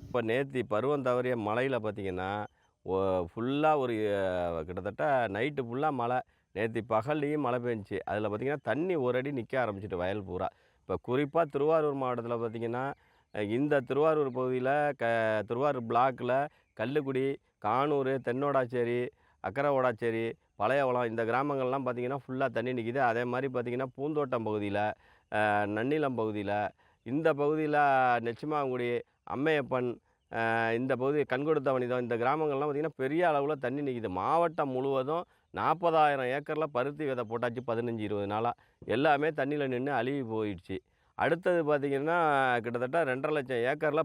இப்போ நேத்தி பருவம் தவறிய மழையில பார்த்தீங்கன்னா, ஒ ஃபுல்லா ஒரு கிட்டத்தட்ட நைட்டு ஃபுல்லா மழை. நேத்தி பகல்லேயும் மழை பெஞ்சுச்சு. அதில பார்த்தீங்கன்னா, தண்ணி ஒரு அடி நிக்க ஆரம்பிச்சுட்டு வயல் பூரா. இப்போ குறிப்பா திருவாரூர் மாவட்டத்தில பார்த்தீங்கன்னா, இந்த திருவாரூர் பகுதியில க திருவாரூர் பிளாக்ல கல்லுக்குடி, கானூரு, தென்னோடாச்சேரி, அக்கரை ஓடாச்சேரி, பழையவளம் இந்த கிராமங்கள்லாம் பார்த்தீங்கன்னா, ஃபுல்லா தண்ணி நிக்குது. அதேமாரி பார்த்தீங்கன்னா, பூந்தோட்டம் பகுதியில, நன்னிலம் பகுதியில, இந்த பகுதியில நெச்சிமாங்குடி, அம்மையப்பன் இந்த பகுதி கண்கொடுத்த வனிதம் இந்த கிராமங்கள்லாம் பார்த்திங்கன்னா பெரிய அளவில் தண்ணி நிற்கிது. மாவட்டம் முழுவதும் 40,000 ஏக்கரில் பருத்தி விதை போட்டாச்சு 15, 20 நாளா. எல்லாமே தண்ணியில் நின்று அழுகி போயிடுச்சு. அடுத்தது பார்த்திங்கன்னா கிட்டத்தட்ட 2,50,000 ஏக்கரில்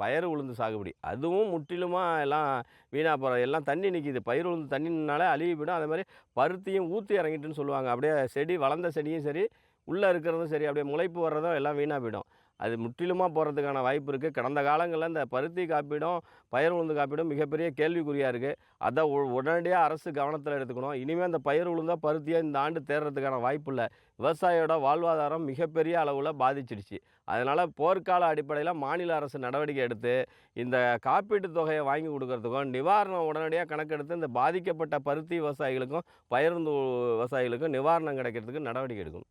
பயறு உளுந்து சாகுபடி. அதுவும் முற்றிலுமாக எல்லாம் வீணாக போகிற எல்லாம் தண்ணி நிற்கிது. பயிர் உளுந்து தண்ணி நின்னாலே அழுகி போயிடும். அதே மாதிரி பருத்தியும் ஊற்றி இறங்கிட்டுன்னு சொல்லுவாங்க. அப்படியே செடி வளர்ந்த செடியும் சரி, உள்ளே இருக்கிறதும் சரி, அப்படியே முளைப்பு வர்றதும் எல்லாம் வீணாக போயிடும். அது முற்றிலுமாக போகிறதுக்கான வாய்ப்பு இருக்குது. கடந்த காலங்களில் இந்த பருத்தி காப்பீடும், பயிர் உளுந்து காப்பீடும் மிகப்பெரிய கேள்விக்குறியா இருக்குது. அதை உடனடியாக அரசு கவனத்தில் எடுத்துக்கணும். இனிமேல் இந்த பயிர் உளுந்தோ, பருத்தியோ இந்த ஆண்டு தேர்றதுக்கான வாய்ப்பு இல்லை. விவசாயியோட வாழ்வாதாரம் மிகப்பெரிய அளவில் பாதிச்சிடுச்சு. அதனால் போர்க்கால அடிப்படையில் மாநில அரசு நடவடிக்கை எடுத்து, இந்த காப்பீட்டு தொகையை வாங்கி கொடுக்கறதுக்கும், நிவாரணம் உடனடியாக கணக்கெடுத்து இந்த பாதிக்கப்பட்ட பருத்தி விவசாயிகளுக்கும், பயிர் விவசாயிகளுக்கும் நிவாரணம் கிடைக்கிறதுக்கு நடவடிக்கை எடுக்கணும்.